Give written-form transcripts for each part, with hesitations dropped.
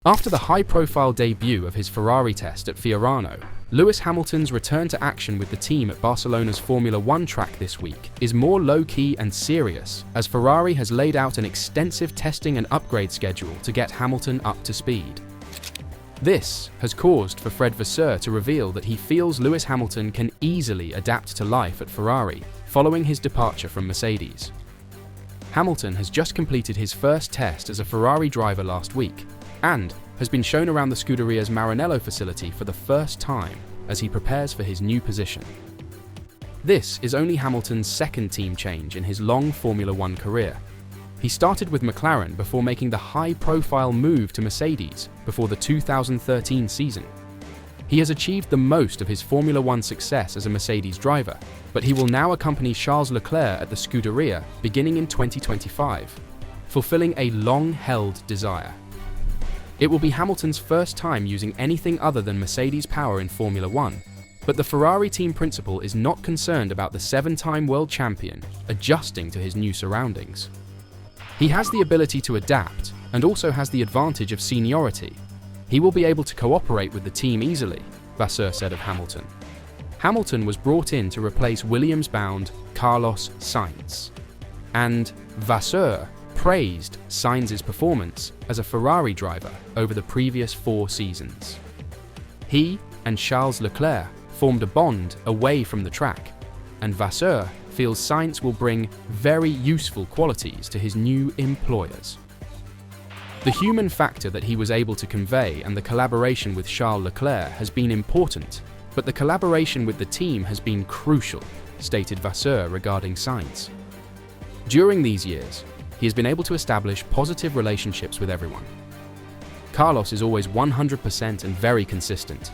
After the high-profile debut of his Ferrari test at Fiorano, Lewis Hamilton's return to action with the team at Barcelona's Formula One track this week is more low-key and serious, as Ferrari has laid out an extensive testing and upgrade schedule to get Hamilton up to speed. This has caused for Fred Vasseur to reveal that he feels Lewis Hamilton can easily adapt to life at Ferrari following his departure from Mercedes. Hamilton has just completed his first test as a Ferrari driver last week, and has been shown around the Scuderia's Maranello facility for the first time as he prepares for his new position. This is only Hamilton's second team change in his long Formula One career. He started with McLaren before making the high-profile move to Mercedes before the 2013 season. He has achieved the most of his Formula One success as a Mercedes driver, but he will now accompany Charles Leclerc at the Scuderia beginning in 2025, fulfilling a long-held desire. It will be Hamilton's first time using anything other than Mercedes power in Formula One, but the Ferrari team principal is not concerned about the seven-time world champion adjusting to his new surroundings. He has the ability to adapt and also has the advantage of seniority. He will be able to cooperate with the team easily, Vasseur said of Hamilton. Hamilton was brought in to replace Williams-bound Carlos Sainz, and Vasseur praised Sainz's performance as a Ferrari driver over the previous 4 seasons. He and Charles Leclerc formed a bond away from the track, and Vasseur feels Sainz will bring very useful qualities to his new employers. The human factor that he was able to convey and the collaboration with Charles Leclerc has been important, but the collaboration with the team has been crucial, stated Vasseur regarding Sainz. During these years, he has been able to establish positive relationships with everyone. Carlos is always 100% and very consistent.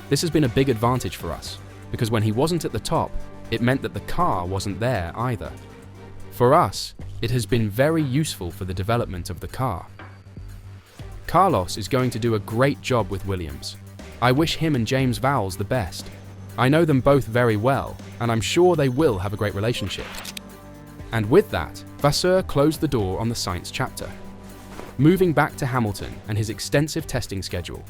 This has been a big advantage for us, because when he wasn't at the top, it meant that the car wasn't there either. For us, it has been very useful for the development of the car. Carlos is going to do a great job with Williams. I wish him and James Vowles the best. I know them both very well, and I'm sure they will have a great relationship. And with that, Vasseur closed the door on the Sainz chapter, moving back to Hamilton and his extensive testing schedule.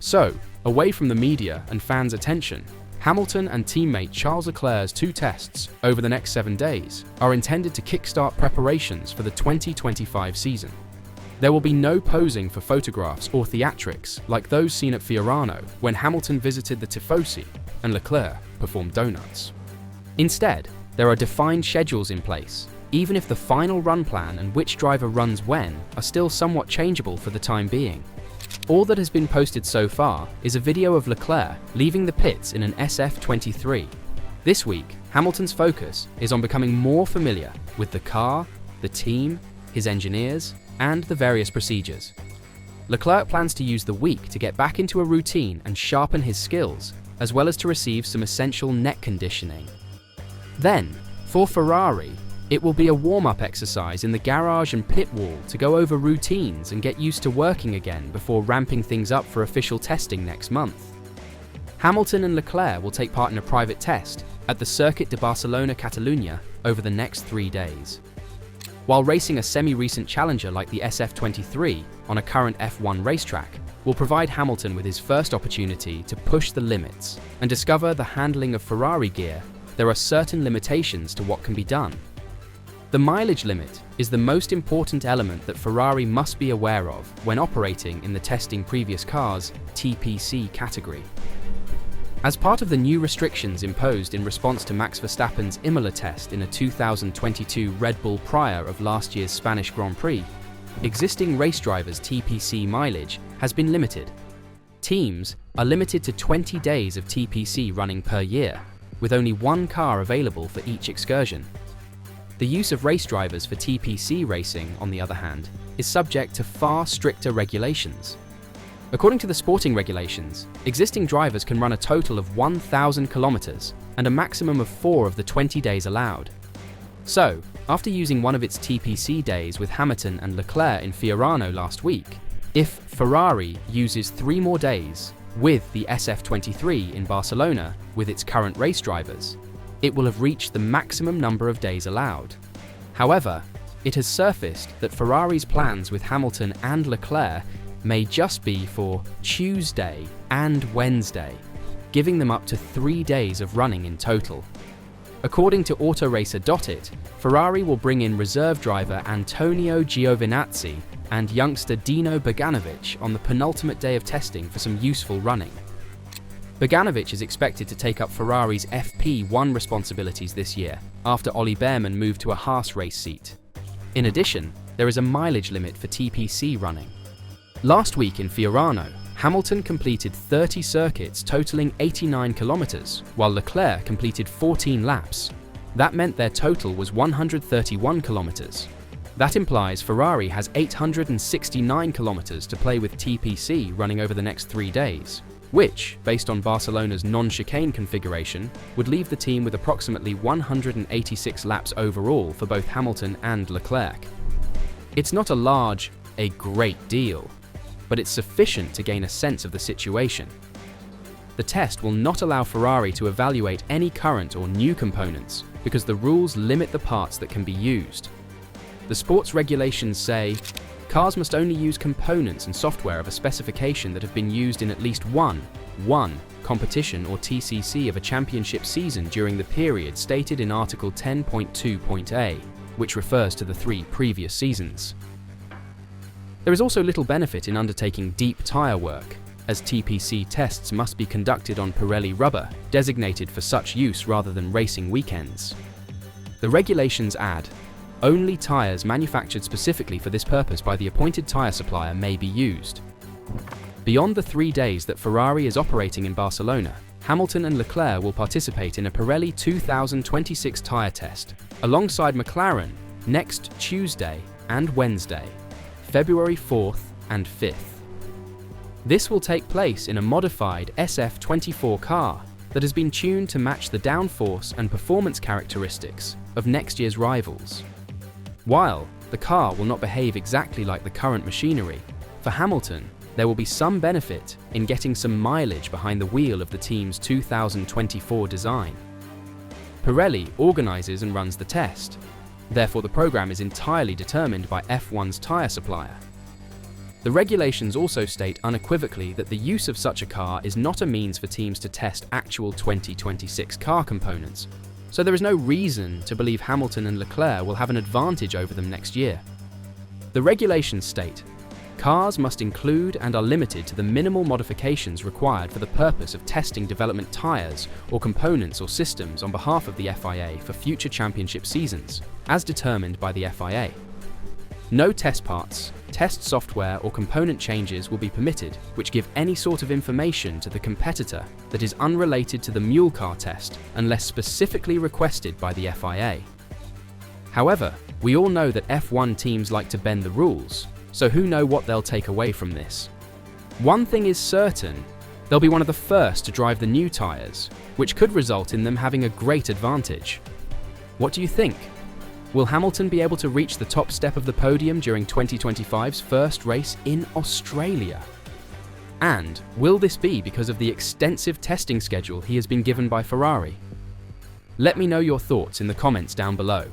So, away from the media and fans' attention, Hamilton and teammate Charles Leclerc's 2 tests over the next 7 days are intended to kickstart preparations for the 2025 season. There will be no posing for photographs or theatrics like those seen at Fiorano when Hamilton visited the Tifosi and Leclerc performed donuts. Instead, there are defined schedules in place, even if the final run plan and which driver runs when are still somewhat changeable for the time being. All that has been posted so far is a video of Leclerc leaving the pits in an SF-25. This week, Hamilton's focus is on becoming more familiar with the car, the team, his engineers, and the various procedures. Leclerc plans to use the week to get back into a routine and sharpen his skills, as well as to receive some essential neck conditioning. Then, for Ferrari, it will be a warm-up exercise in the garage and pit wall to go over routines and get used to working again before ramping things up for official testing next month. Hamilton and Leclerc will take part in a private test at the Circuit de Barcelona Catalunya over the next 3 days. While racing a semi-recent challenger like the SF-25 on a current F1 racetrack will provide Hamilton with his first opportunity to push the limits and discover the handling of Ferrari gear, there are certain limitations to what can be done. The mileage limit is the most important element that Ferrari must be aware of when operating in the testing previous cars TPC category. As part of the new restrictions imposed in response to Max Verstappen's Imola test in a 2022 Red Bull prior of last year's Spanish Grand Prix, existing race drivers' TPC mileage has been limited. Teams are limited to 20 days of TPC running per year, with only 1 car available for each excursion. The use of race drivers for TPC racing, on the other hand, is subject to far stricter regulations. According to the sporting regulations, existing drivers can run a total of 1,000 kilometers and a maximum of 4 of the 20 days allowed. So, after using one of its TPC days with Hamilton and Leclerc in Fiorano last week, if Ferrari uses 3 more days with the SF-25 in Barcelona with its current race drivers, it will have reached the maximum number of days allowed. However, it has surfaced that Ferrari's plans with Hamilton and Leclerc may just be for Tuesday and Wednesday, giving them up to 3 days of running in total. According to Autoracer.it, Ferrari will bring in reserve driver Antonio Giovinazzi and youngster Dino Beganovic on the penultimate day of testing for some useful running. Beganovic is expected to take up Ferrari's FP1 responsibilities this year, after Ollie Bearman moved to a Haas race seat. In addition, there is a mileage limit for TPC running. Last week in Fiorano, Hamilton completed 30 circuits totaling 89 kilometers, while Leclerc completed 14 laps. That meant their total was 131 kilometers. That implies Ferrari has 869 kilometers to play with TPC running over the next 3 days, which, based on Barcelona's non-chicane configuration, would leave the team with approximately 186 laps overall for both Hamilton and Leclerc. It's not a great deal, but it's sufficient to gain a sense of the situation. The test will not allow Ferrari to evaluate any current or new components because the rules limit the parts that can be used. The sports regulations say, cars must only use components and software of a specification that have been used in at least one competition or TCC of a championship season during the period stated in Article 10.2.a, which refers to the 3 previous seasons. There is also little benefit in undertaking deep tyre work, as TPC tests must be conducted on Pirelli rubber, designated for such use rather than racing weekends. The regulations add, only tyres manufactured specifically for this purpose by the appointed tyre supplier may be used. Beyond the 3 days that Ferrari is operating in Barcelona, Hamilton and Leclerc will participate in a Pirelli 2026 tyre test, alongside McLaren, next Tuesday and Wednesday, February 4th and 5th. This will take place in a modified SF-25 car that has been tuned to match the downforce and performance characteristics of next year's rivals. While the car will not behave exactly like the current machinery, for Hamilton, there will be some benefit in getting some mileage behind the wheel of the team's 2024 design. Pirelli organises and runs the test, therefore the program is entirely determined by F1's tyre supplier. The regulations also state unequivocally that the use of such a car is not a means for teams to test actual 2026 car components, so there is no reason to believe Hamilton and Leclerc will have an advantage over them next year. The regulations state, cars must include and are limited to the minimal modifications required for the purpose of testing development tyres or components or systems on behalf of the FIA for future championship seasons, as determined by the FIA. No test parts, test software or component changes will be permitted which give any sort of information to the competitor that is unrelated to the mule car test unless specifically requested by the FIA. However, we all know that F1 teams like to bend the rules, so who knows what they'll take away from this. One thing is certain, they'll be one of the first to drive the new tyres, which could result in them having a great advantage. What do you think? Will Hamilton be able to reach the top step of the podium during 2025's first race in Australia? And will this be because of the extensive testing schedule he has been given by Ferrari? Let me know your thoughts in the comments down below.